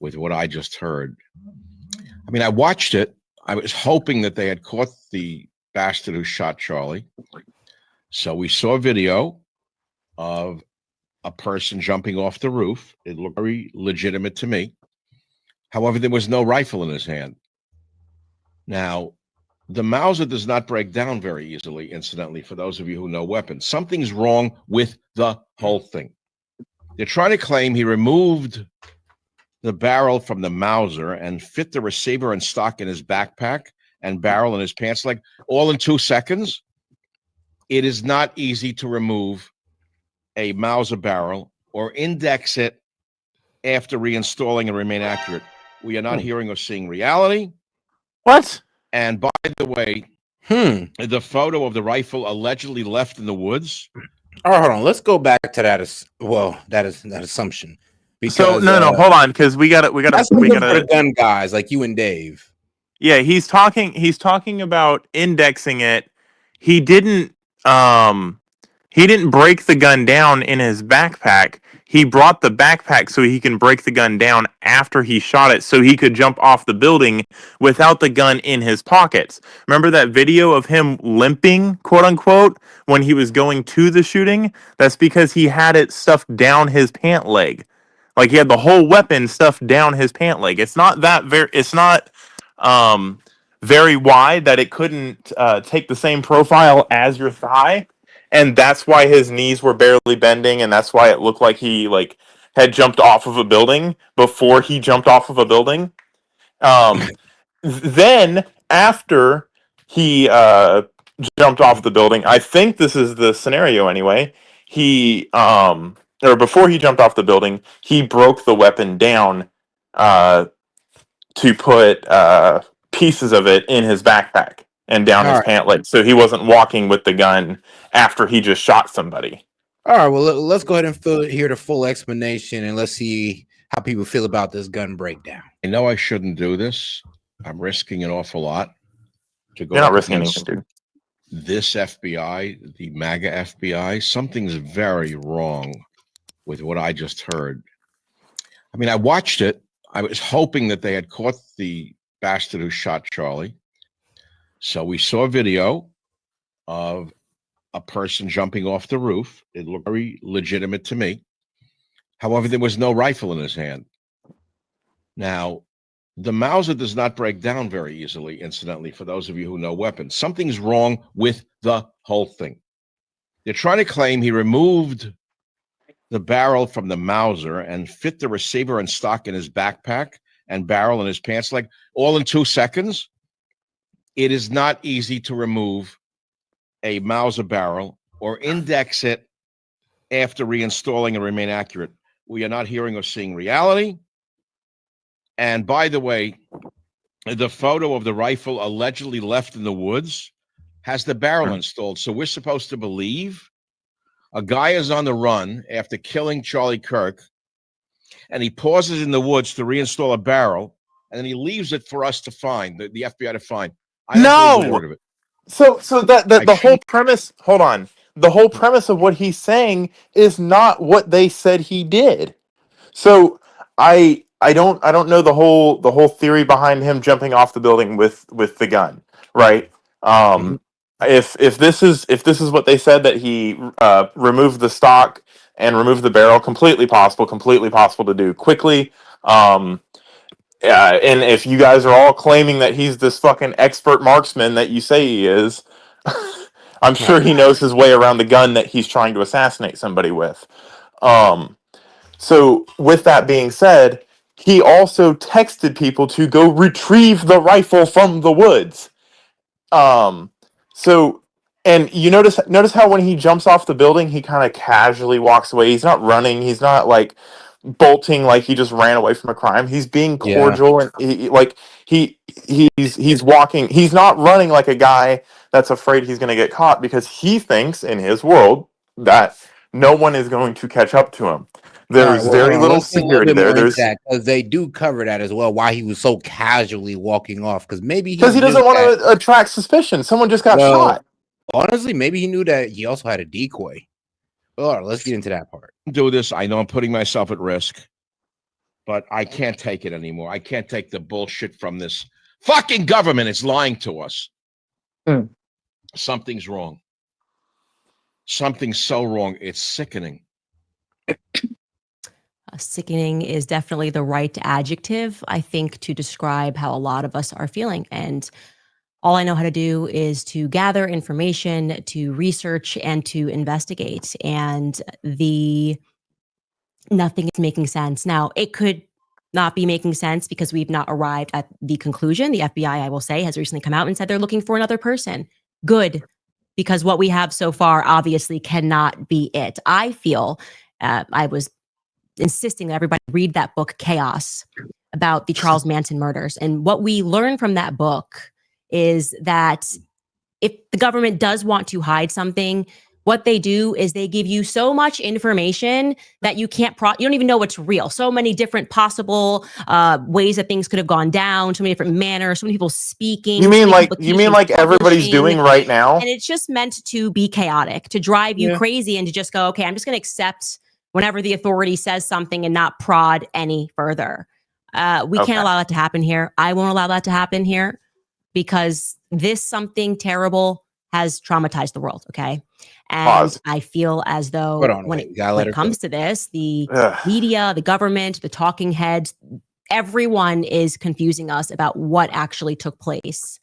with what I just heard. I mean, I watched it. I was hoping that they had caught the bastard who shot Charlie. So we saw a video of a person jumping off the roof. It looked very legitimate to me. However, there was no rifle in his hand. Now, the Mauser does not break down very easily, incidentally, for those of you who know weapons. Something's wrong with the whole thing. They're trying to claim he removed the barrel from the Mauser and fit the receiver and stock in his backpack and barrel in his pants leg all in 2 seconds. It is not easy to remove a Mauser barrel or index it after reinstalling and remain accurate. We are not hearing or seeing reality. What? And by the way, the photo of the rifle allegedly left in the woods. All right, hold on. Let's go back to that. That assumption. Because, so no, hold on, because we got the gun guys like you and Dave. Yeah, he's talking about indexing it. He didn't break the gun down in his backpack. He brought the backpack so he can break the gun down after he shot it so he could jump off the building without the gun in his pockets. Remember that video of him limping, quote unquote, when he was going to the shooting? That's because he had it stuffed down his pant leg. Like he had the whole weapon stuffed down his pant leg. It's not very wide that it couldn't take the same profile as your thigh. And that's why his knees were barely bending, and that's why it looked like he had jumped off of a building before he jumped off of a building. Then after he jumped off the building, I think this is the scenario anyway. Or before he jumped off the building, he broke the weapon down to put pieces of it in his backpack and down his pant leg, so he wasn't walking with the gun after he just shot somebody. All right, well, let's go ahead and hear the full explanation, and let's see how people feel about this gun breakdown. I know I shouldn't do this. I'm risking an awful lot to go. You're not risking anything, dude. This FBI, the MAGA FBI, something's very wrong with what I just heard. I mean, I watched it. I was hoping that they had caught the bastard who shot Charlie. So we saw a video of a person jumping off the roof. It looked very legitimate to me. However, there was no rifle in his hand. Now, the Mauser does not break down very easily, incidentally, for those of you who know weapons. Something's wrong with the whole thing. They're trying to claim he removed the barrel from the Mauser and fit the receiver and stock in his backpack and barrel in his pants leg all in 2 seconds. It is not easy to remove a Mauser barrel or index it after reinstalling and remain accurate. We are not hearing or seeing reality. And by the way, the photo of the rifle allegedly left in the woods has the barrel installed. So we're supposed to believe a guy is on the run after killing Charlie Kirk, and he pauses in the woods to reinstall a barrel, and then he leaves it for us to find, the FBI to find. I don't believe a word of it. So the whole premise, hold on. The whole premise of what he's saying is not what they said he did. So I don't know the whole theory behind him jumping off the building with the gun, right? If this is what they said, that he removed the stock and removed the barrel, completely possible to do quickly. And if you guys are all claiming that he's this fucking expert marksman that you say he is, I'm sure he knows his way around the gun that he's trying to assassinate somebody with. So with that being said, he also texted people to go retrieve the rifle from the woods. So, and you notice how when he jumps off the building, he kind of casually walks away. He's not running. He's not like bolting like he just ran away from a crime. He's being cordial, and he's walking. He's not running like a guy that's afraid he's going to get caught, because he thinks in his world that no one is going to catch up to him. There's very little security there. Because they do cover that as well. Why he was so casually walking off? Because he doesn't want to attract suspicion. Someone just got shot. Honestly, maybe he knew that he also had a decoy. All right, let's get into that part. Do this. I know I'm putting myself at risk, but I can't take it anymore. I can't take the bullshit from this fucking government. It's lying to us. Something's wrong. Something's so wrong. It's sickening. Sickening is definitely the right adjective, I think, to describe how a lot of us are feeling. And all I know how to do is to gather information, to research, and to investigate. And nothing is making sense. Now, it could not be making sense because we've not arrived at the conclusion. The FBI, I will say, has recently come out and said they're looking for another person. Good, because what we have so far obviously cannot be it. I feel I was insisting that everybody read that book, Chaos, about the Charles Manson murders. And what we learn from that book is that if the government does want to hide something, what they do is they give you so much information that you can't you don't even know what's real. So many different possible ways that things could have gone down, so many different manners, so many people speaking. You mean like everybody's doing right now? And it's just meant to be chaotic, to drive you crazy and to just go, okay, I'm just going to accept whenever the authority says something and not prod any further. We can't allow that to happen here. I won't allow that to happen here because this something terrible has traumatized the world. Okay. And I feel as though when it comes to this, the media, the government, the talking heads, everyone is confusing us about what actually took place.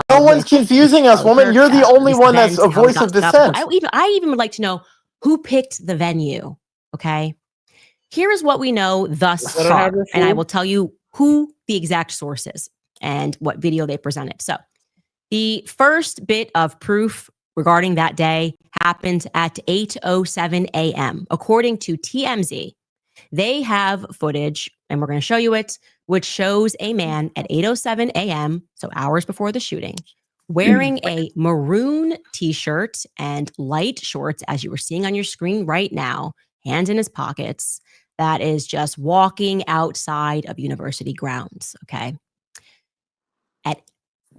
No one's confusing us, woman. You're the only one that's a voice of dissent. I even would like to know who picked the venue. Okay. Here is what we know thus far. And I will tell you who the exact source is and what video they presented. So the first bit of proof regarding that day happened at 8:07 a.m. According to TMZ, they have footage, and we're going to show you it, which shows a man at 8:07 a.m., so hours before the shooting, wearing a maroon t-shirt and light shorts, as you were seeing on your screen right now, hands in his pockets, that is just walking outside of university grounds, okay?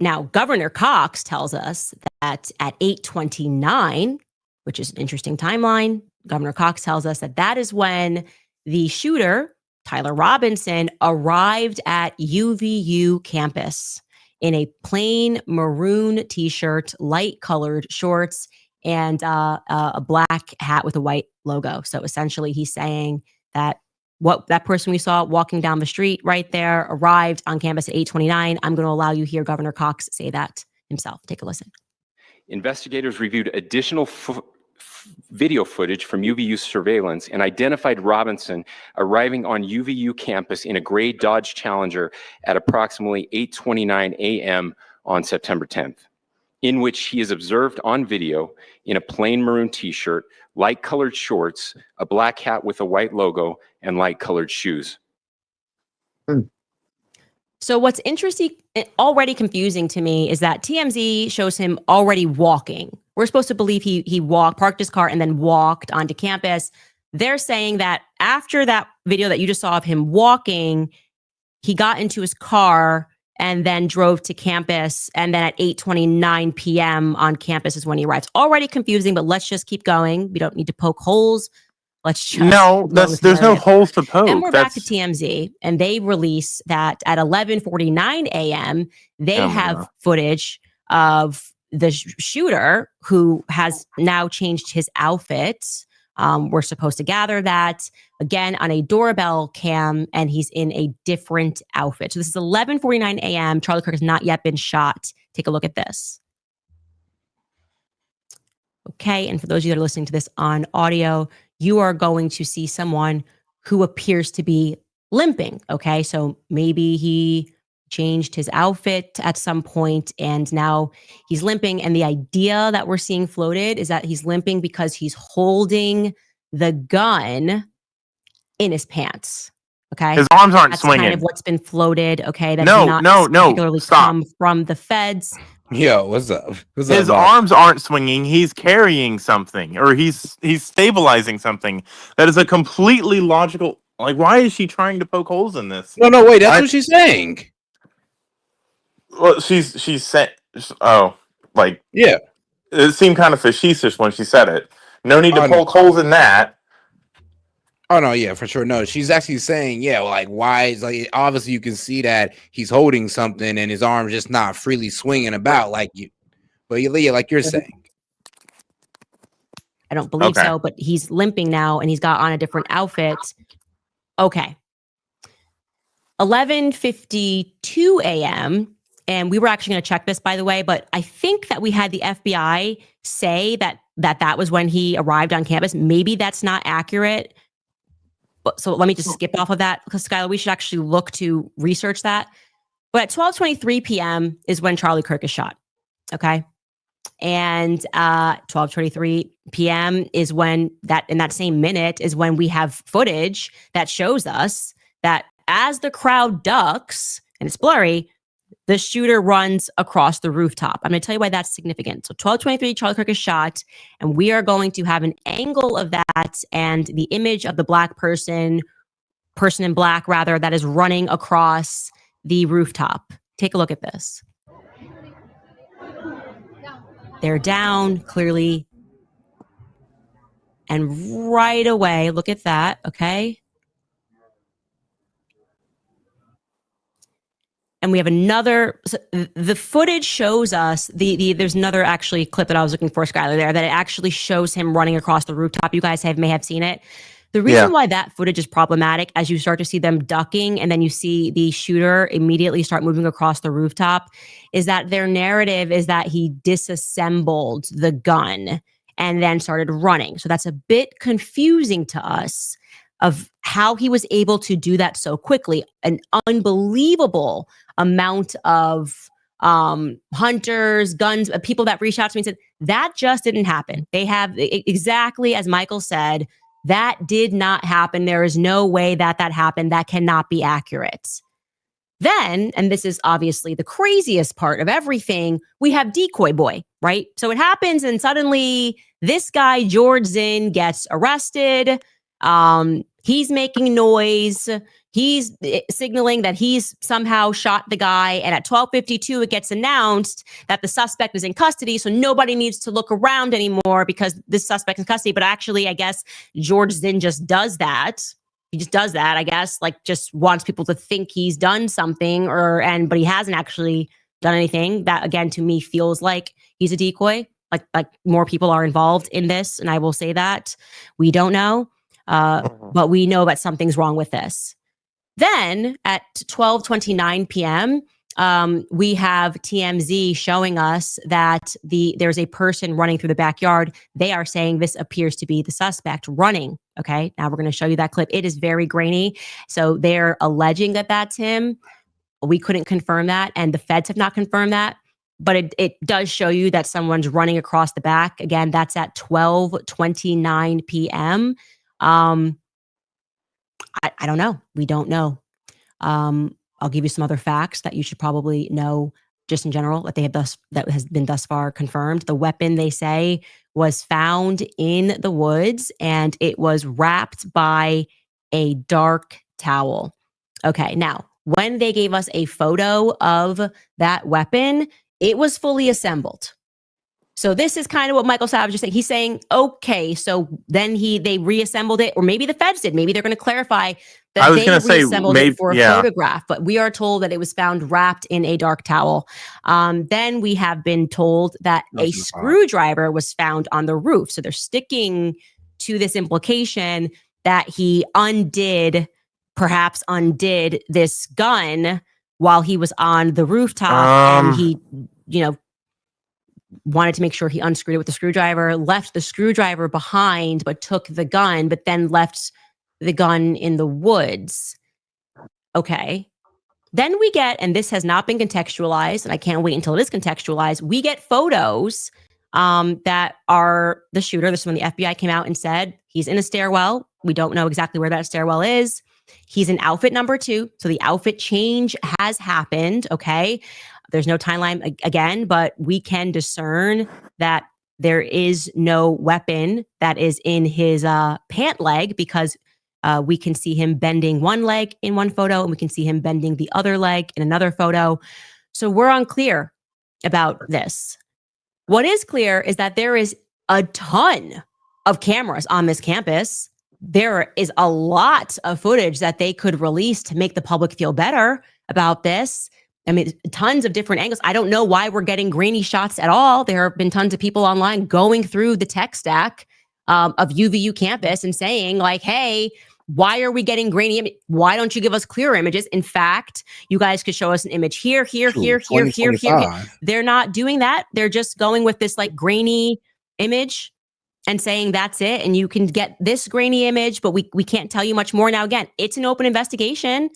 Now, Governor Cox tells us that at 8:29, which is an interesting timeline, Governor Cox tells us that that is when the shooter, Tyler Robinson, arrived at UVU campus in a plain maroon t-shirt, light-colored shorts, and a black hat with a white logo. So essentially, he's saying that that person we saw walking down the street right there arrived on campus at 8:29. I'm going to allow you to hear Governor Cox say that himself. Take a listen. Investigators reviewed additional video footage from UVU surveillance and identified Robinson arriving on UVU campus in a gray Dodge Challenger at approximately 8:29 a.m. on September 10th, in which he is observed on video in a plain maroon t-shirt, light-colored shorts, a black hat with a white logo, and light-colored shoes. So what's interesting, already confusing to me, is that TMZ shows him already walking. We're supposed to believe he parked his car and then walked onto campus. They're saying that after that video that you just saw of him walking, he got into his car and then drove to campus. And then at 8:29 p.m. on campus is when he arrives. Already confusing, but let's just keep going. We don't need to poke holes. Let's just there's no holes to poke. And we're back to TMZ, and they release that at 11:49 a.m. they have footage of the shooter who has now changed his outfit. We're supposed to gather that again on a doorbell cam, and he's in a different outfit. So this is 11:49 a.m. Charlie Kirk has not yet been shot. Take a look at this. Okay, and for those of you that are listening to this on audio, you are going to see someone who appears to be limping. Okay, so maybe he changed his outfit at some point and now he's limping. And the idea that we're seeing floated is that he's limping because he's holding the gun in his pants. Okay, his arms aren't swinging. Kind of what's been floated. Okay, that no, particularly come from the feds. Yo, what's up? His arms aren't swinging. He's carrying something, or he's stabilizing something. That is a completely logical. Like, why is she trying to poke holes in this? No, wait. That's what she's saying. Well, she's saying. Oh, like yeah. It seemed kind of facetious when she said it. No need to poke holes in that. Oh no, yeah, for sure. No, she's actually saying, yeah, like why is like obviously you can see that he's holding something and his arm's just not freely swinging about like you. But yeah, like you're saying. I don't believe Okay. so, but he's limping now and he's got on a different outfit. Okay. 11:52 a.m. And we were actually going to check this, by the way, but I think that we had the FBI say that was when he arrived on campus. Maybe that's not accurate. But so let me just skip off of that because Skylar, we should actually look to research that. But at 12:23 p.m. is when Charlie Kirk is shot. Okay. And 12:23 p.m. is when that in that same minute is when we have footage that shows us that as the crowd ducks and it's blurry, the shooter runs across the rooftop. I'm going to tell you why that's significant. So 12:23, Charlie Kirk is shot, and we are going to have an angle of that and the image of the black person in black rather, that is running across the rooftop. Take a look at this. They're down clearly. And right away, look at that, okay? And we have another, so the footage shows us, there's another actually clip that I was looking for, Skylar, there, that it actually shows him running across the rooftop. You guys may have seen it. The reason why that footage is problematic, as you start to see them ducking and then you see the shooter immediately start moving across the rooftop, is that their narrative is that he disassembled the gun and then started running. So that's a bit confusing to us of how he was able to do that so quickly. An unbelievable amount of hunters, guns, people that reached out to me and said, that just didn't happen. They have exactly as Michael said, that did not happen. There is no way that happened. That cannot be accurate. Then, and this is obviously the craziest part of everything, we have Decoy Boy, right? So it happens and suddenly this guy, George Zinn, gets arrested. He's making noise. He's signaling that he's somehow shot the guy. And at 12:52, it gets announced that the suspect is in custody. So nobody needs to look around anymore because this suspect is in custody. But actually, I guess George Zinn just does that. He just does that, I guess, like just wants people to think he's done something but he hasn't actually done anything. That again, to me, feels like he's a decoy. Like more people are involved in this. And I will say that we don't know, but we know that something's wrong with this. Then at 12:29 p.m., we have TMZ showing us that there's a person running through the backyard. They are saying this appears to be the suspect running. Okay, now we're going to show you that clip. It is very grainy. So they're alleging that that's him. We couldn't confirm that, and the feds have not confirmed that. But it does show you that someone's running across the back. Again, that's at 12:29 p.m. I don't know. We don't know. I'll give you some other facts that you should probably know just in general that has been thus far confirmed. The weapon, they say, was found in the woods and it was wrapped by a dark towel. Okay, now, when they gave us a photo of that weapon, it was fully assembled. So this is kind of what Michael Savage is saying. He's saying, okay, so then they reassembled it, or maybe the feds did. Maybe they're going to clarify that they reassembled it for a photograph. But we are told that it was found wrapped in a dark towel. Then we have been told that a screwdriver was found on the roof. So they're sticking to this implication that he perhaps undid this gun while he was on the rooftop, and he, wanted to make sure he unscrewed it with the screwdriver, left the screwdriver behind, but took the gun, but then left the gun in the woods. Okay. Then we get, and this has not been contextualized, and I can't wait until it is contextualized, we get photos that are the shooter. This is when the FBI came out and said he's in a stairwell. We don't know exactly where that stairwell is. He's in outfit number 2. So the outfit change has happened. Okay. There's no timeline again, but we can discern that there is no weapon that is in his pant leg because we can see him bending one leg in one photo and we can see him bending the other leg in another photo. So we're unclear about this. What is clear is that there is a ton of cameras on this campus. there is a lot of footage that they could release to make the public feel better about this. I mean, tons of different angles. I don't know why we're getting grainy shots at all. There have been tons of people online going through the tech stack of UVU campus and saying like, hey, why are we getting grainy? Why don't you give us clearer images? In fact, you guys could show us an image here. They're not doing that. They're just going with this like grainy image and saying that's it. And you can get this grainy image, but we can't tell you much more. Now, again, it's an open investigation.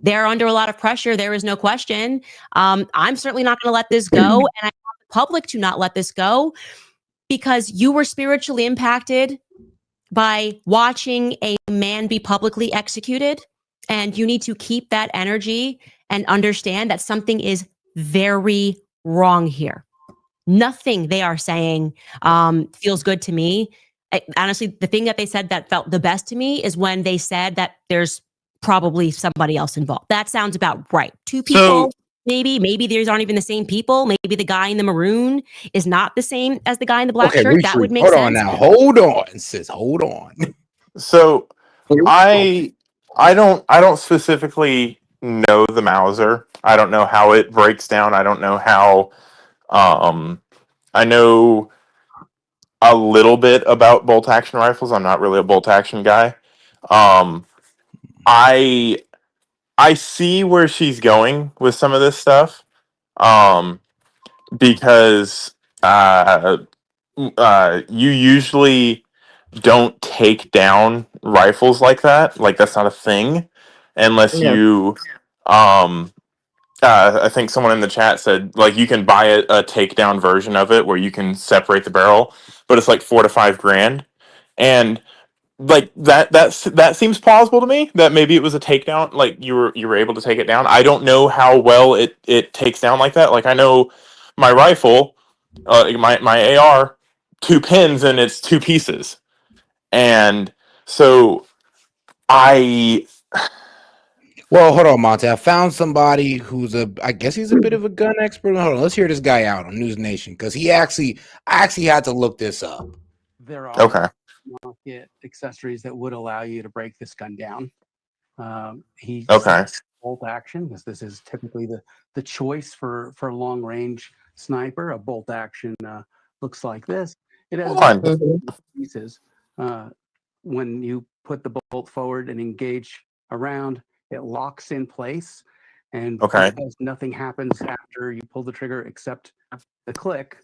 They're under a lot of pressure. There is no question. I'm certainly not going to let this go. And I want the public to not let this go because you were spiritually impacted by watching a man be publicly executed. And you need to keep that energy and understand that something is very wrong here. Nothing they are saying feels good to me. Honestly, the thing that they said that felt the best to me is when they said that there's probably somebody else involved. That sounds about right. Two people, maybe these aren't even the same people. Maybe the guy in the maroon is not the same as the guy in the black shirt. That would make sense. Hold on now. Hold on, sis. Hold on. So I don't specifically know the Mauser. I don't know how it breaks down. I don't know how. I know a little bit about bolt action rifles. I'm not really a bolt action guy. I see where she's going with some of this stuff. Because you usually don't take down rifles like that. Like that's not a thing unless you I think someone in the chat said like you can buy a takedown version of it where you can separate the barrel, but it's like $4 to $5 grand. And like that seems plausible to me that maybe it was a takedown, like you were able to take it down. I don't know how well it takes down like that. Like I know my rifle, my AR, 2 pins and it's 2 pieces. And so Well, hold on, Monte. I found somebody who's I guess he's a bit of a gun expert. Hold on, let's hear this guy out on News Nation because I actually had to look this up. There are market accessories that would allow you to break this gun down. He bolt action because this is typically the choice for long range sniper. A bolt action looks like this. It has pieces. When you put the bolt forward and engage around, it locks in place, and because nothing happens after you pull the trigger except the click,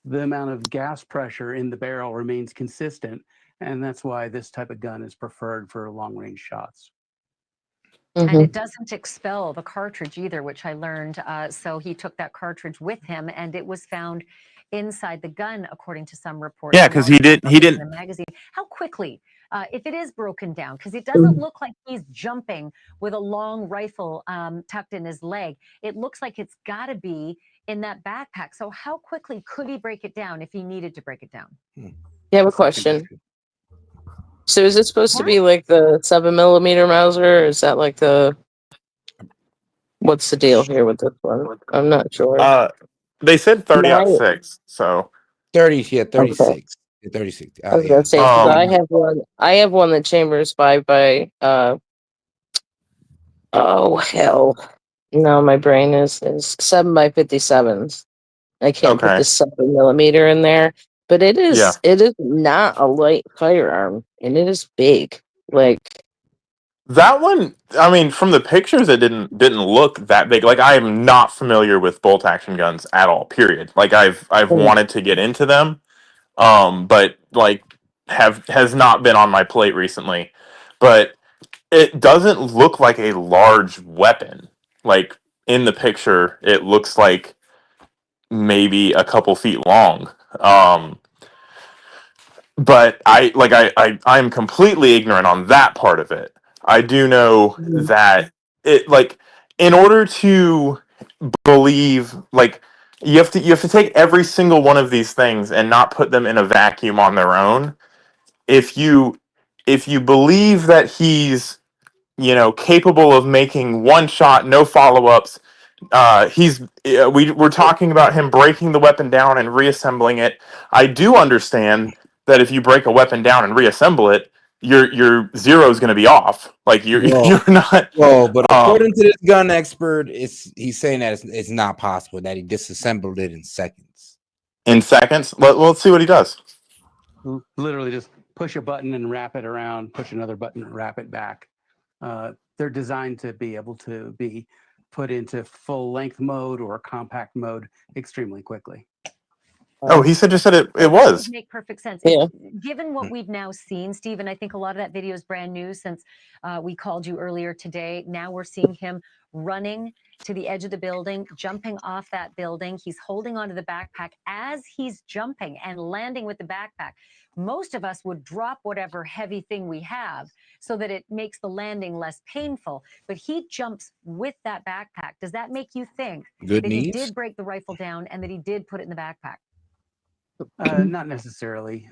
the amount of gas pressure in the barrel remains consistent, and that's why this type of gun is preferred for long-range shots. And it doesn't expel the cartridge either, which I learned. So he took that cartridge with him, and it was found inside the gun, according to some reports. Yeah, because he didn't. Magazine. How quickly, if it is broken down, because it doesn't look like he's jumping with a long rifle tucked in his leg. It looks like it's got to be in that backpack. So how quickly could he break it down if he needed to break it down? You have a question. So is it supposed to be like the 7mm Mauser, or is that like the? What's the deal here with this one? I'm not sure. They said 30-06, so 36. Okay. 36. I was gonna say, 'cause I have one. I have one that chambers 5 by. Oh hell! No, my brain is 7 by 57s. I can't put the 7mm in there, but it is not a light firearm, and it is big. Like that one. I mean, from the pictures, it didn't look that big. Like I am not familiar with bolt action guns at all. Period. Like I've wanted to get into them, but like has not been on my plate recently. But it doesn't look like a large weapon. Like in the picture, it looks like maybe a couple feet long. But I'm completely ignorant on that part of it. I do know that it like in order to believe like you have to take every single one of these things and not put them in a vacuum on their own. If you believe that he's capable of making one shot, no follow-ups. We're talking about him breaking the weapon down and reassembling it. I do understand that if you break a weapon down and reassemble it, your zero is going to be off. Like you're not. Well, but according to this gun expert, he's saying that it's not possible, that he disassembled it in seconds. In seconds? Let's see what he does. Literally just push a button and wrap it around, push another button and wrap it back. They're designed to be able to be put into full length mode or compact mode extremely quickly. Oh, he said it That was. would make perfect sense. Yeah. Given what we've now seen, Steve, and I think a lot of that video is brand new since we called you earlier today. Now we're seeing him running to the edge of the building, jumping off that building. He's holding onto the backpack as he's jumping and landing with the backpack. Most of us would drop whatever heavy thing we have so that it makes the landing less painful. But he jumps with that backpack. Does that make you think that he did break the rifle down and that he did put it in the backpack? Not necessarily.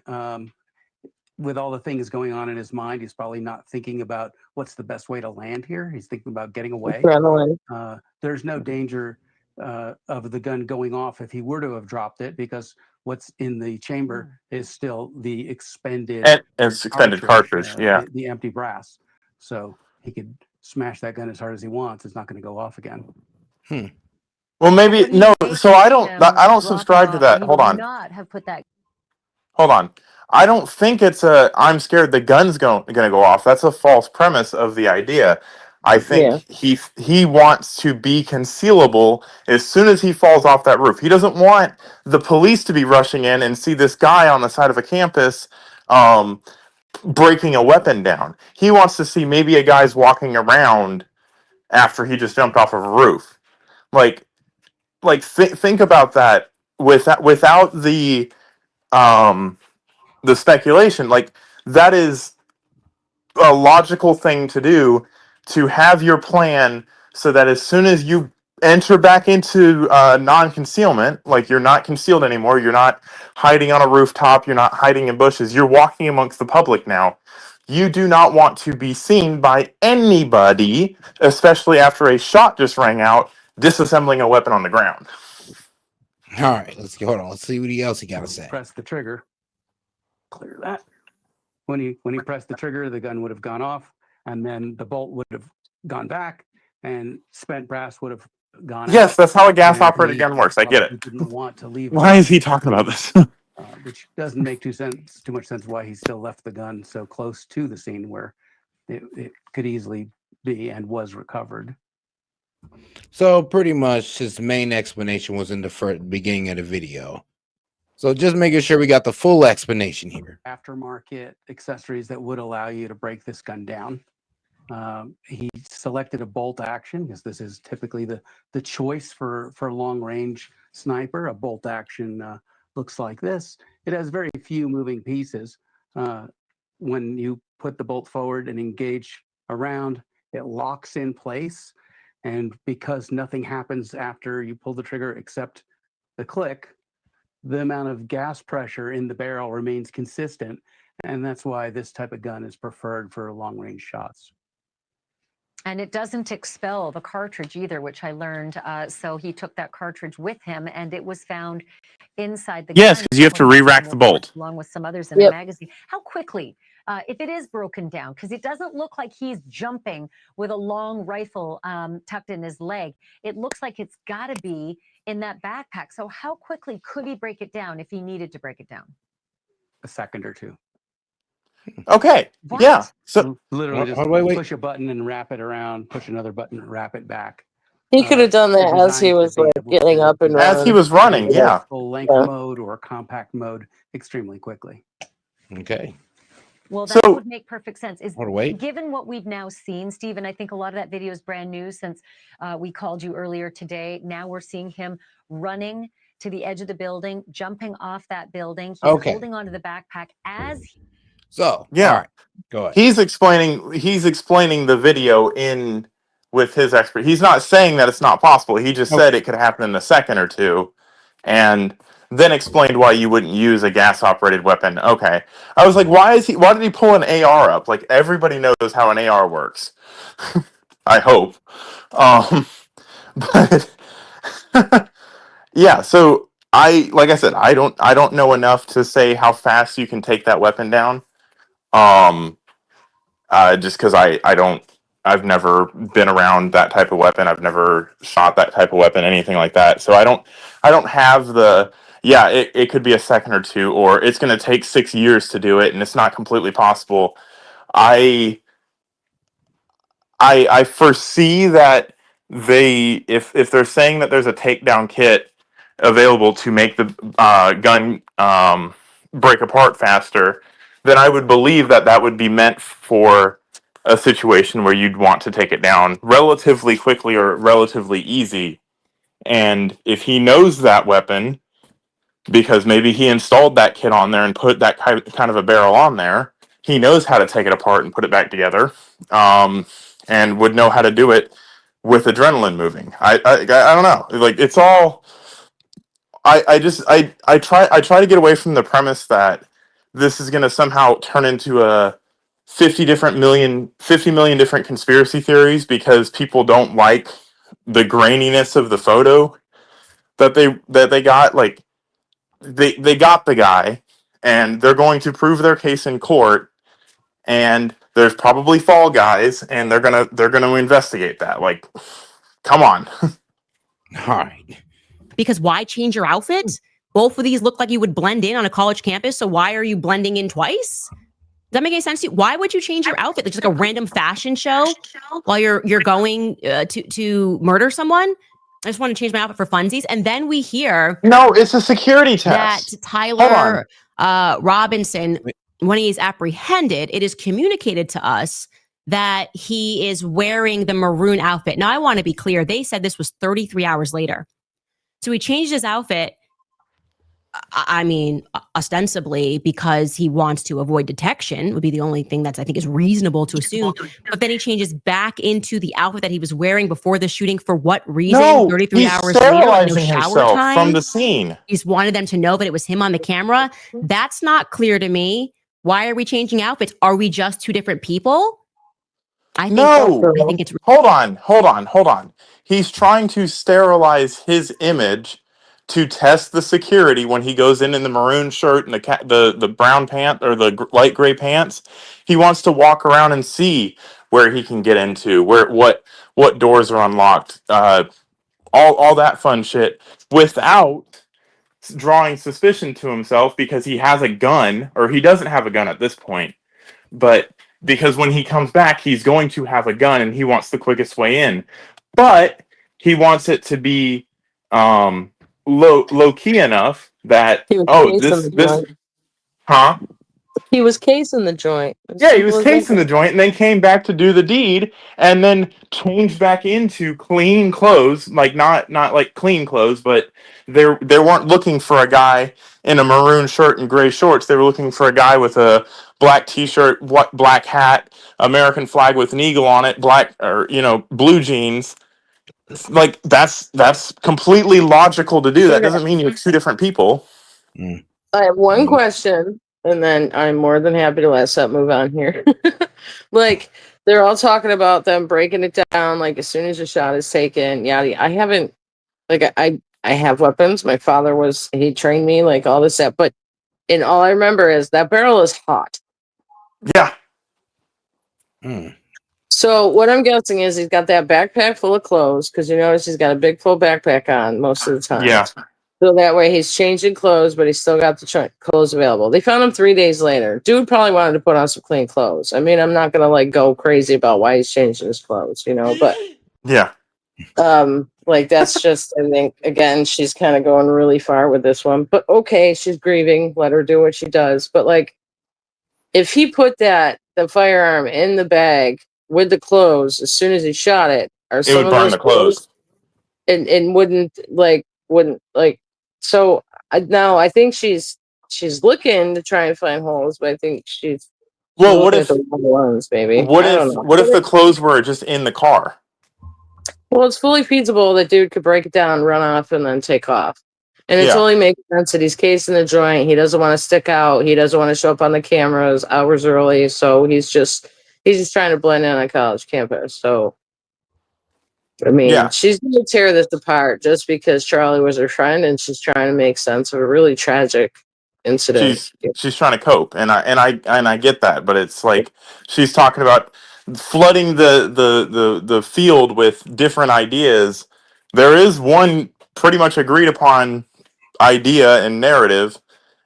With all the things going on in his mind, he's probably not thinking about what's the best way to land here. He's thinking about getting away. Adrenaline. There's no danger of the gun going off if he were to have dropped it, because what's in the chamber is still the expended cartridge. Yeah. The empty brass. So he could smash that gun as hard as he wants. It's not going to go off again. Well, maybe no. So I don't subscribe to that. Hold on. Not have put that. Hold on. I don't think it's I'm scared the gun's going to go off. That's a false premise of the idea. I think he wants to be concealable as soon as he falls off that roof. He doesn't want the police to be rushing in and see this guy on the side of a campus breaking a weapon down. He wants to see maybe a guy's walking around after he just jumped off of a roof. Think about that without the speculation. Like, that is a logical thing to do, to have your plan so that as soon as you enter back into non-concealment, like you're not concealed anymore, you're not hiding on a rooftop, you're not hiding in bushes, you're walking amongst the public now. You do not want to be seen by anybody, especially after a shot just rang out, disassembling a weapon on the ground. All right, hold on. Let's see what else he got to say. Press the trigger. Clear that. When he pressed the trigger, the gun would have gone off, and then the bolt would have gone back, and spent brass would have gone out. Yes, that's how a gas-operated gun works. I get it. Didn't want to leave. Why is he talking about this? Which doesn't make too much sense why he still left the gun so close to the scene where it could easily be and was recovered. So pretty much his main explanation was in the beginning of the video. So just making sure we got the full explanation here. Aftermarket accessories that would allow you to break this gun down. He selected a bolt action because this is typically the choice for long range sniper. A bolt action looks like this. It has very few moving pieces. When you put the bolt forward and engage around, it locks in place. And because nothing happens after you pull the trigger except the click, the amount of gas pressure in the barrel remains consistent. And that's why this type of gun is preferred for long range shots. And it doesn't expel the cartridge either, which I learned. So he took that cartridge with him, and it was found inside the gun. Yes, because you have to re-rack the bolt. Along with some others in the magazine. How quickly, if it is broken down, because it doesn't look like he's jumping with a long rifle tucked in his leg. It looks like it's got to be in that backpack. So how quickly could he break it down if he needed to break it down? A second or two. Okay. What? Yeah. So literally just wait. push a button and wrap it around, push another button and wrap it back. He could have done that as he was like getting up and running. As he was running, yeah. Full length mode or compact mode extremely quickly. Okay. Well, that would make perfect sense. Given what we've now seen, Steve, and I think a lot of that video is brand new since we called you earlier today. Now we're seeing him running to the edge of the building, jumping off that building. He's holding onto the backpack as he... So, yeah. All right. Go ahead. He's explaining the video with his expert. He's not saying that it's not possible. He just said it could happen in a second or two, and then explained why you wouldn't use a gas-operated weapon. Okay. I was like, why did he pull an AR up? Like, everybody knows how an AR works. I hope. But yeah, so like I said, I don't know enough to say how fast you can take that weapon down. just because I've never been around that type of weapon. I've never shot that type of weapon, anything like that. So I don't have the, yeah, it could be a second or two, or it's going to take 6 years to do it, and it's not completely possible. I foresee that if they're saying that there's a takedown kit available to make the gun break apart faster, then I would believe that that would be meant for a situation where you'd want to take it down relatively quickly or relatively easy. And if he knows that weapon, because maybe he installed that kit on there and put that kind of a barrel on there, he knows how to take it apart and put it back together, and would know how to do it with adrenaline moving. I don't know. Like, it's all. I try to get away from the premise that this is going to somehow turn into a 50 million different conspiracy theories, because people don't like the graininess of the photo that they got. Like, they got the guy, and they're going to prove their case in court, and there's probably fall guys, and they're gonna investigate that. Like, come on. All right. Because why change your outfit? Both of these look like you would blend in on a college campus, so why are you blending in twice? Does that make any sense to you? Why would you change your outfit? Like, just like a random fashion show while you're going to murder someone? I just want to change my outfit for funsies. And then we hear No, it's a security that test. Tyler Robinson, when he is apprehended, it is communicated to us that he is wearing the maroon outfit. Now, I want to be clear. They said this was 33 hours later. So he changed his outfit, I mean, ostensibly because he wants to avoid detection, would be the only thing that's, I think, is reasonable to assume. But then he changes back into the outfit that he was wearing before the shooting. For what reason? No, 33 he's hours later, sterilizing no shower himself time from the scene. He's wanted them to know that it was him on the camera. That's not clear to me. Why are we changing outfits? Are we just two different people? I think it's Hold on. He's trying to sterilize his image to test the security when he goes in the maroon shirt and the brown pant, or the light gray pants. He wants to walk around and see where he can get into, what doors are unlocked, all that fun shit, without drawing suspicion to himself, because he has a gun, or he doesn't have a gun at this point, but because when he comes back, he's going to have a gun, and he wants the quickest way in. But he wants it to be low key enough that, He was this huh? He was casing the joint. Yeah, he was casing the joint, and then came back to do the deed, and then changed back into clean clothes, like not like clean clothes, but they weren't looking for a guy in a maroon shirt and gray shorts. They were looking for a guy with a black t-shirt, black hat, American flag with an eagle on it, black, or blue jeans. Like, that's completely logical to do. That doesn't mean you're two different people. I have one question, and then I'm more than happy to let Seth move on here. Like, they're all talking about them breaking it down, like, as soon as a shot is taken, yada. I haven't, like, I have weapons. My father he trained me, like, all this stuff, but all I remember is that barrel is hot. Yeah. So what I'm guessing is he's got that backpack full of clothes, because you notice he's got a big full backpack on most of the time. Yeah. So that way he's changing clothes, but he's still got the clothes available. They found him 3 days later. Dude probably wanted to put on some clean clothes. I mean, I'm not going to like go crazy about why he's changing his clothes, but yeah. Like, that's just, I think, again, she's kind of going really far with this one, but okay, she's grieving. Let her do what she does. But like, if he put the firearm in the bag with the clothes as soon as he shot it, or it would burn the clothes, and wouldn't so now I think she's looking to try and find holes, but I think she's what if the wrong ones, maybe. what if the clothes were just in the car? Well, it's fully feasible that dude could break it down, run off, and then take off. And it totally makes sense that he's casing the joint. He doesn't want to stick out. He doesn't want to show up on the cameras hours early. So he's just trying to blend in on a college campus. So, I mean, she's going to tear this apart just because Charlie was her friend, and she's trying to make sense of a really tragic incident. She's trying to cope, and I get that, but it's like she's talking about flooding the field with different ideas. There is one pretty much agreed upon idea and narrative,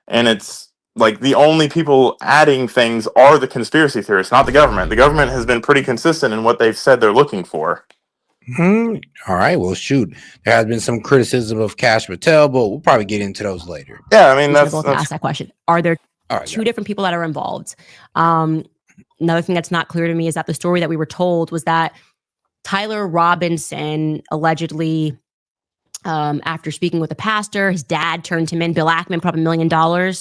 and it's like the only people adding things are the conspiracy theorists, not the government. The government has been pretty consistent in what they've said they're looking for. All right, well, shoot, there has been some criticism of Kash Patel, but we'll probably get into those later. Yeah, I mean, that's to ask that question. Are there right, two different people that are involved? Another thing that's not clear to me is that the story that we were told was that Tyler Robinson allegedly, after speaking with a pastor, his dad turned him in. Bill Ackman put up $1 million,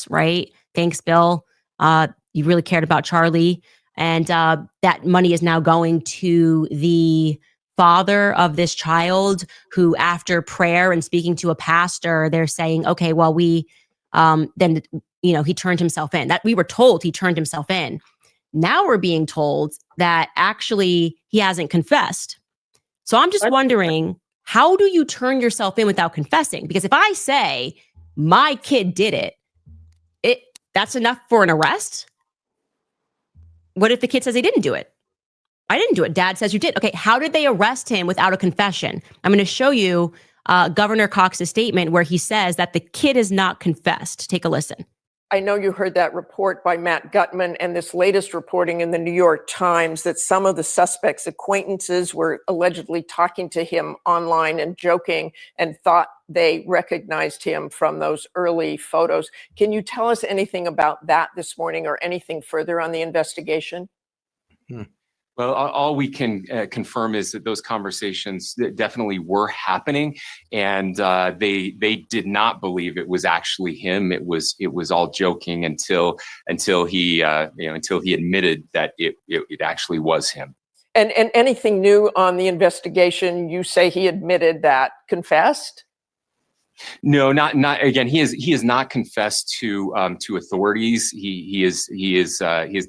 right? Thanks, Bill. You really cared about Charlie. And that money is now going to the father of this child who, after prayer and speaking to a pastor, they're saying, okay, well, we then, he turned himself in. That we were told he turned himself in. Now we're being told that actually he hasn't confessed. So I'm just wondering, how do you turn yourself in without confessing? Because if I say my kid did it, that's enough for an arrest? What if the kid says he didn't do it? I didn't do it. Dad says you did. Okay, how did they arrest him without a confession? I'm going to show you Governor Cox's statement where he says that the kid is not confessed. Take a listen. I know you heard that report by Matt Gutman and this latest reporting in the New York Times that some of the suspect's acquaintances were allegedly talking to him online and joking and thought they recognized him from those early photos. Can you tell us anything about that this morning or anything further on the investigation? Well, all we can confirm is that those conversations definitely were happening, and they did not believe it was actually him. It was all joking until he admitted that it actually was him. And anything new on the investigation? You say he admitted that, confessed? No, not again. He is not confessed to authorities. He is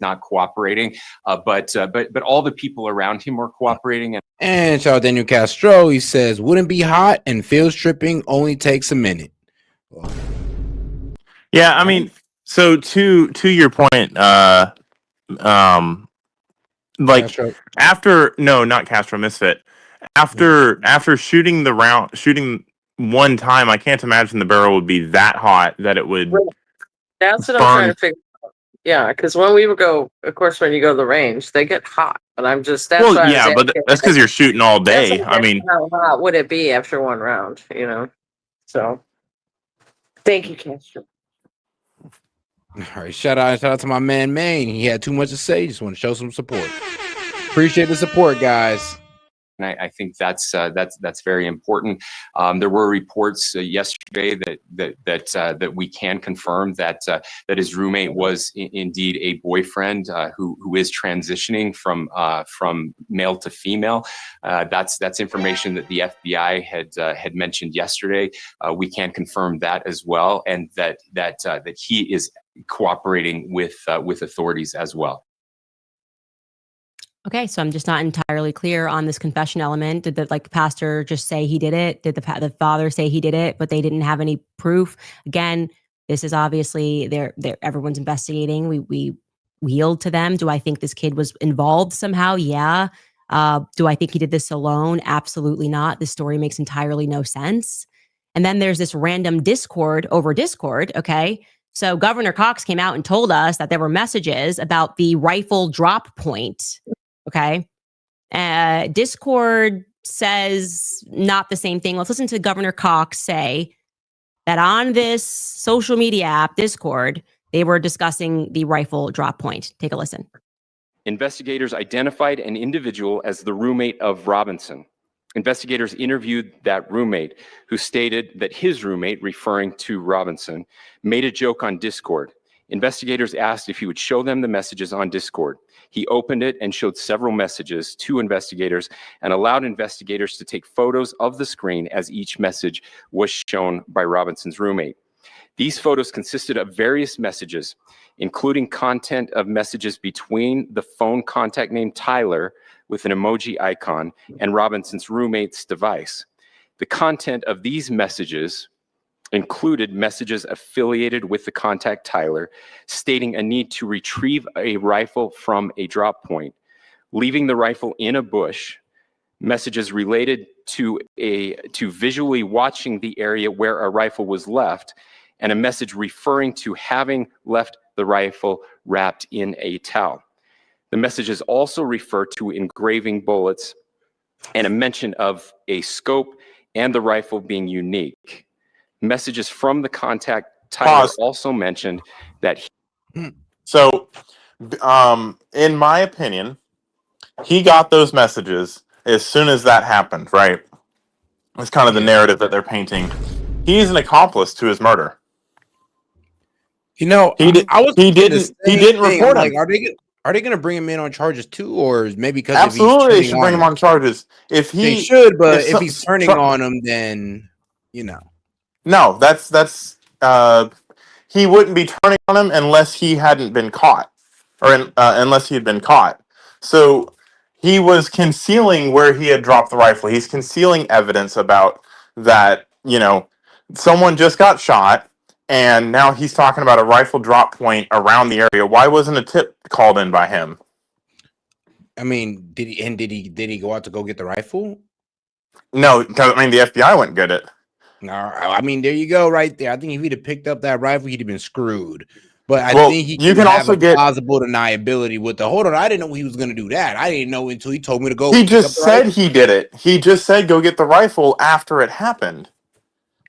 not cooperating. But all the people around him are cooperating. And shout out Daniel Castro. He says, "Wouldn't be hot and field stripping only takes a minute." Yeah, I mean, so to your point, like Castro. after not Castro, Misfit. After shooting one time, I can't imagine the barrel would be that hot that it would. That's what I'm trying to figure out. Yeah, because when we would go, of course, when you go to the range, they get hot. But I'm just that's well, yeah, but that's because you're shooting all day. I mean, how hot would it be after one round? So thank you, Castro. All right, shout out to my man Maine. He had too much to say. Just want to show some support. Appreciate the support, guys. And I think that's very important. There were reports yesterday that we can confirm that his roommate was indeed a boyfriend who is transitioning from male to female. That's information that the FBI had mentioned yesterday. We can confirm that as well, and that he is cooperating with authorities as well. Okay, so I'm just not entirely clear on this confession element. Did the pastor just say he did it? Did the father say he did it, but they didn't have any proof? Again, this is obviously everyone's investigating. We yield to them. Do I think this kid was involved somehow? Yeah. Do I think he did this alone? Absolutely not. This story makes entirely no sense. And then there's this random Discord over Discord. Okay. So Governor Cox came out and told us that there were messages about the rifle drop point. Okay. Discord says not the same thing. Let's listen to Governor Cox say that on this social media app, Discord, they were discussing the rifle drop point. Take a listen. Investigators identified an individual as the roommate of Robinson. Investigators interviewed that roommate, who stated that his roommate, referring to Robinson, made a joke on Discord. Investigators asked if he would show them the messages on Discord. He opened it and showed several messages to investigators and allowed investigators to take photos of the screen as each message was shown by Robinson's roommate. These photos consisted of various messages, including content of messages between the phone contact named Tyler with an emoji icon and Robinson's roommate's device. The content of these messages included messages affiliated with the contact Tyler, stating a need to retrieve a rifle from a drop point, leaving the rifle in a bush, messages related to visually watching the area where a rifle was left, and a message referring to having left the rifle wrapped in a towel. The messages also refer to engraving bullets and a mention of a scope and the rifle being unique. Messages from the contact Tyler also mentioned that So, in my opinion, he got those messages as soon as that happened, right? It's kind of the narrative that they're painting. He's an accomplice to his murder. You know, he didn't report him. Like, are they going to bring him in on charges too, or maybe because absolutely if he's they should bring him on charges? If they should, but if he's turning on him, then no, that's he wouldn't be turning on him unless he hadn't been caught, or unless he had been caught. So he was concealing where he had dropped the rifle. He's concealing evidence about that. Someone just got shot. And now he's talking about a rifle drop point around the area. Why wasn't a tip called in by him? I mean, did he go out to go get the rifle? No, because the FBI wouldn't get it. No, I mean, there you go, right there. I think if he'd have picked up that rifle, he'd have been screwed. But I think you can also get plausible deniability with the hold on. I didn't know he was going to do that. I didn't know until he told me to go. He just said he did it. He just said go get the rifle after it happened.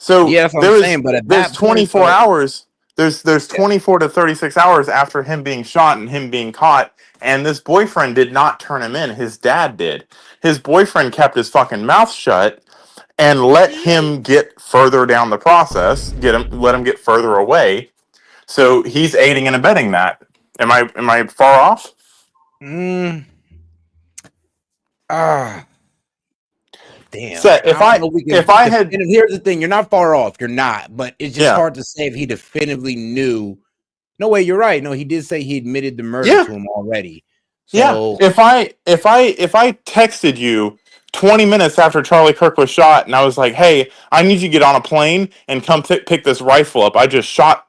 So yeah, that's what I'm saying. But there's 24 hours. There's 24 to 36 hours after him being shot and him being caught. And this boyfriend did not turn him in. His dad did. His boyfriend kept his fucking mouth shut and let him get further down the process. Let him get further away. So he's aiding and abetting that. Am I far off? Damn. So if I had here's the thing, you're not far off. You're not, but it's just hard to say if he definitively knew. No way, you're right. No, he did say he admitted the murder to him already. So if I texted you 20 minutes after Charlie Kirk was shot and I was like, hey, I need you to get on a plane and come pick this rifle up. I just shot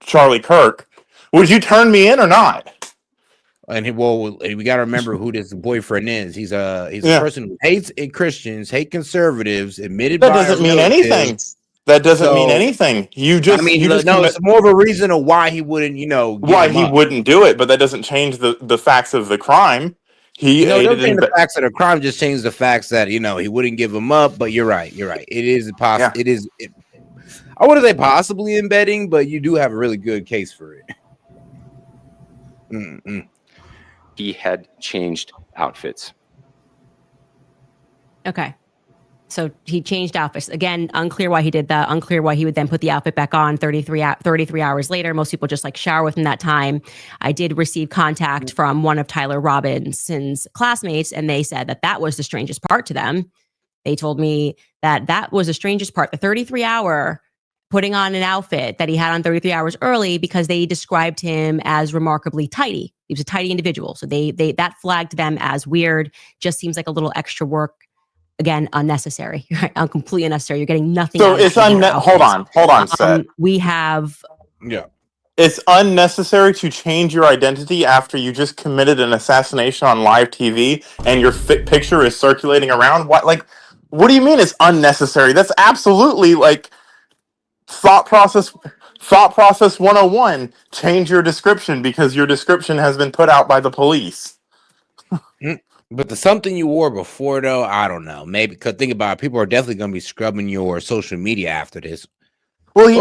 Charlie Kirk. Would you turn me in or not? And we got to remember who this boyfriend is. He's a person who hates Christians, hate conservatives, admitted that doesn't mean anything. That doesn't mean anything. It's more of a reason of why he wouldn't, why he wouldn't do it, but that doesn't change the facts of the crime. It doesn't change the facts of the crime, just change the facts that he wouldn't give him up. But you're right. It is possible. Yeah. It is. I wouldn't say possibly embedding, but you do have a really good case for it. He had changed outfits. Okay. So he changed outfits. Again, unclear why he did that. Unclear why he would then put the outfit back on 33 hours later. Most people just shower within that time. I did receive contact from one of Tyler Robinson's classmates, and they said that was the strangest part to them. They told me that was the strangest part, the 33-hour putting on an outfit that he had on 33 hours early, because they described him as remarkably tidy. He was a tidy individual. So they that flagged them as weird. Just seems like a little extra work. Again, unnecessary. Right? Completely unnecessary. You're getting nothing. So it's hold on, Seth. We have. Yeah. It's unnecessary to change your identity after you just committed an assassination on live TV and your picture is circulating around. What do you mean it's unnecessary? That's absolutely thought process 101. Change your description because your description has been put out by the police. But the something you wore before, though, I don't know. Maybe because think about it, people are definitely going to be scrubbing your social media after this. Well, he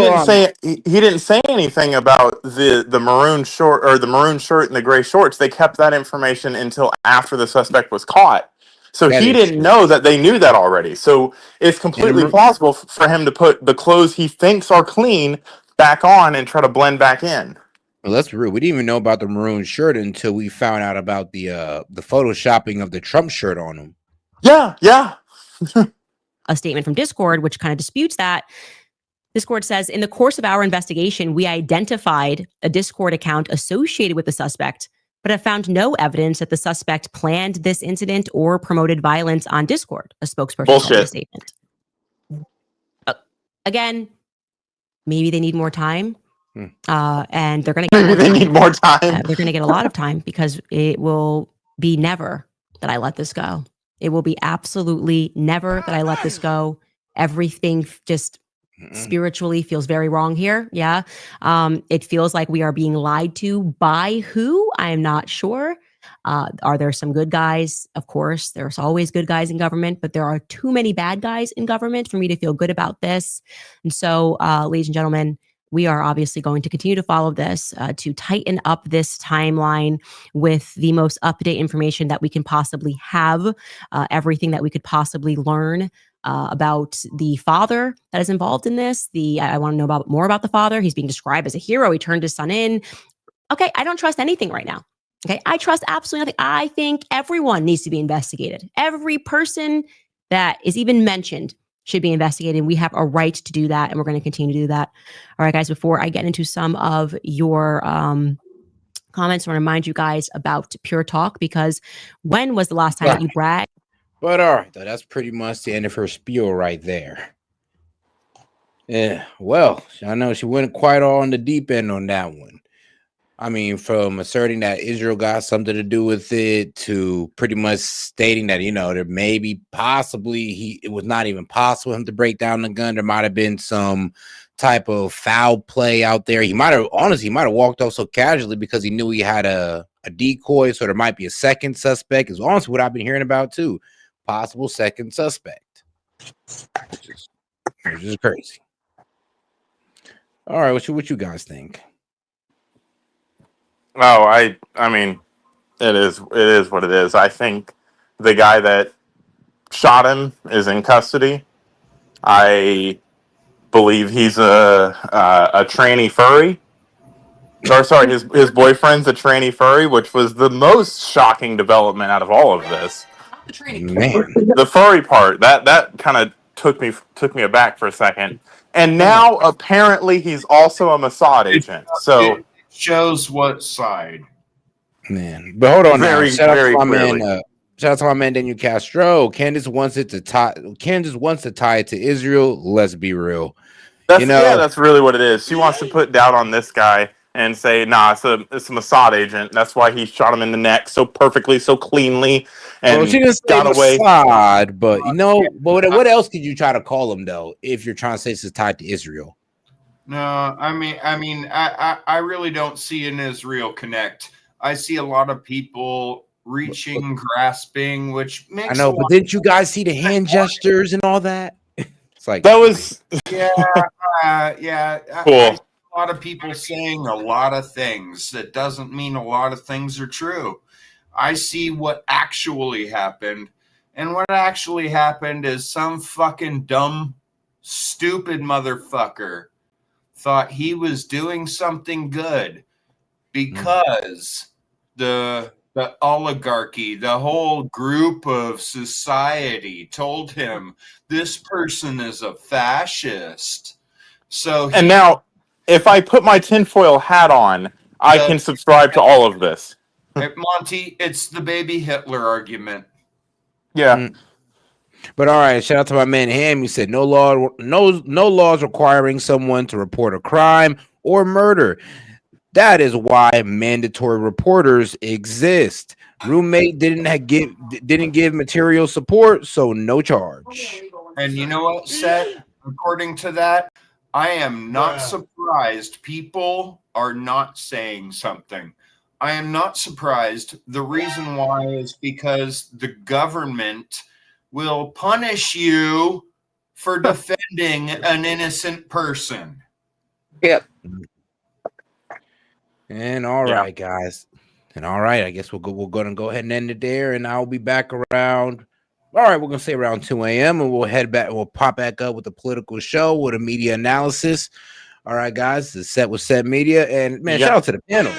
didn't say anything about the maroon short or the maroon shirt and the gray shorts. They kept that information until after the suspect was caught. So he didn't know that they knew that already. So it's completely plausible for him to put the clothes he thinks are clean back on and try to blend back in. Well, that's rude. We didn't even know about the maroon shirt until we found out about the photoshopping of the Trump shirt on him. Yeah. A statement from Discord, which kind of disputes that. Discord says, in the course of our investigation, we identified a Discord account associated with the suspect, but have found no evidence that the suspect planned this incident or promoted violence on Discord, a spokesperson told the statement. Again, maybe they need more time. And they're going to maybe they need more time. They're going to get a lot of time because it will be never that I let this go. It will be absolutely never that I let this go. Everything just spiritually feels very wrong here. Yeah. It feels like we are being lied to by who? I am not sure. Are there some good guys? Of course, there's always good guys in government, but there are too many bad guys in government for me to feel good about this. And so, ladies and gentlemen, we are obviously going to continue to follow this to tighten up this timeline with the most up-to-date information that we can possibly have, everything that we could possibly learn about the father that is involved in this. I want to know more about the father. He's being described as a hero. He turned his son in. Okay, I don't trust anything right now. Okay, I trust absolutely nothing. I think everyone needs to be investigated. Every person that is even mentioned should be investigated. We have a right to do that, and we're going to continue to do that. All right, guys, before I get into some of your comments, I want to remind you guys about Pure Talk, because when was the last time that you bragged? But all right, though, that's pretty much the end of her spiel right there. Yeah, well, I know she went quite all on the deep end on that one. I mean, from asserting that Israel got something to do with it to pretty much stating that, there maybe possibly it was not even possible for him to break down the gun. There might have been some type of foul play out there. He might have walked off so casually because he knew he had a decoy. So there might be a second suspect. Is honestly what I've been hearing about too. Possible second suspect, which is crazy. All right, what you guys think? Oh, I mean, it is what it is. I think the guy that shot him is in custody. I believe he's a tranny furry. Or sorry, his boyfriend's a tranny furry, which was the most shocking development out of all of this. Man, the furry part that kind of took me aback for a second. And now apparently he's also a Mossad agent. So it shows what side. Man, but hold on now. Shout out to my man Daniel Castro. Candace wants to tie it to Israel. Let's be real. That's really what it is. She wants to put doubt on this guy and say, nah, it's a Mossad agent. That's why he shot him in the neck so perfectly, so cleanly, and she didn't say got away. Mossad, but what else could you try to call him though if you're trying to say it's tied to Israel? No, I mean, I really don't see an Israel connect. I see a lot of people reaching, grasping, which makes. I know, but didn't you guys see the hand gestures and all that? It's like that was yeah. Cool. I see a lot of people saying a lot of things. That doesn't mean a lot of things are true. I see what actually happened, and what actually happened is some fucking dumb, stupid motherfucker thought he was doing something good because the oligarchy, the whole group of society told him this person is a fascist. And now, if I put my tinfoil hat on, I can subscribe to all of this. Monty, it's the baby Hitler argument. Yeah. But all right, shout out to my man Ham. He said no laws requiring someone to report a crime or murder. That is why mandatory reporters exist. Roommate didn't give material support, so no charge. And you know what, Seth? According to that, I am not surprised people are not saying something. I am not surprised. The reason why is because the government will punish you for defending an innocent person. Yep. And all right, guys. And all right, I guess we're going to go ahead and end it there. And I'll be back around. All right, we're going to say around 2 a.m. and we'll head back. We'll pop back up with the political show with a media analysis. All right, guys. The set with S.E.T Media. And man, shout out to the panel.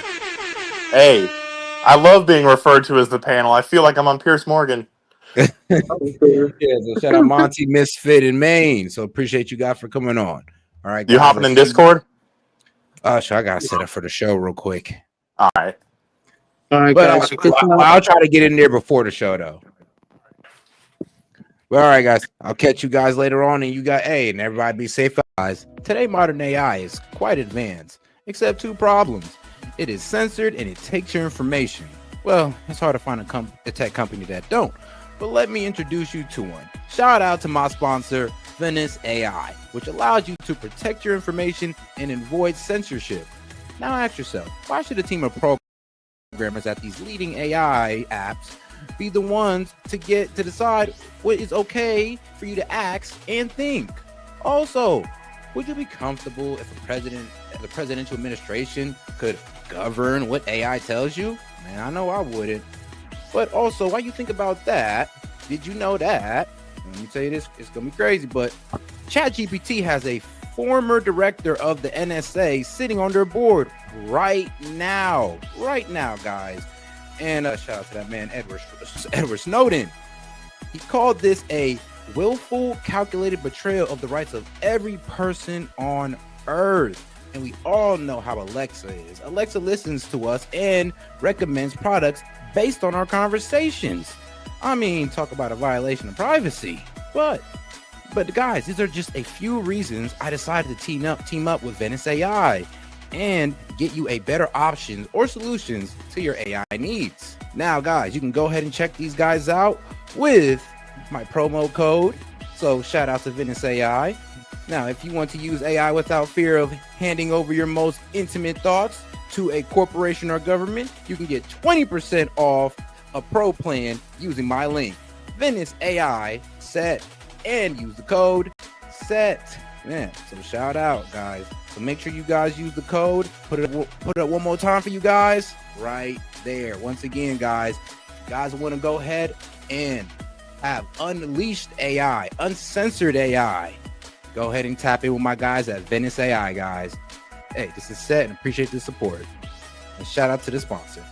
Hey, I love being referred to as the panel. I feel like I'm on Piers Morgan. Yeah, so shout out Monty, Misfit, in Maine. So appreciate you guys for coming on. All right, guys, you hopping in Discord? Sure, I gotta set up for the show real quick. All right, but guys, I'll try to get in there before the show though. Well, all right, guys, I'll catch you guys later on, and and everybody be safe out Guys, today modern AI is quite advanced, except two problems. It is censored and it takes your information. Well, it's hard to find a tech company that don't, but let me introduce you to one. Shout out to my sponsor, Venice AI, which allows you to protect your information and avoid censorship. Now ask yourself, why should a team of programmers at these leading AI apps be the ones to decide what is okay for you to ask and think? Also, would you be comfortable if the presidential administration could govern what AI tells you? Man, I know I wouldn't. But also, while you think about that, did you know that? Let me tell you this, it's gonna be crazy, but ChatGPT has a former director of the NSA sitting on their board right now, guys. And shout out to that man, Edward Snowden. He called this a willful, calculated betrayal of the rights of every person on Earth. And we all know how Alexa is. Alexa listens to us and recommends products based on our conversations. I mean, talk about a violation of privacy. But guys, these are just a few reasons I decided to team up with Venice AI and get you a better options or solutions to your AI needs. Now, guys, you can go ahead and check these guys out with my promo code. So shout out to Venice AI. Now, if you want to use AI without fear of handing over your most intimate thoughts to a corporation or government, you can get 20% off a pro plan using my link, Venice AI SET, and use the code SET. Man, so shout out, guys. So make sure you guys use the code. Put it up one more time for you guys right there. Once again, guys, if you guys want to go ahead and have unleashed AI, uncensored AI, go ahead and tap in with my guys at Venice AI, guys. Hey, this is SET and appreciate the support. And shout out to the sponsor.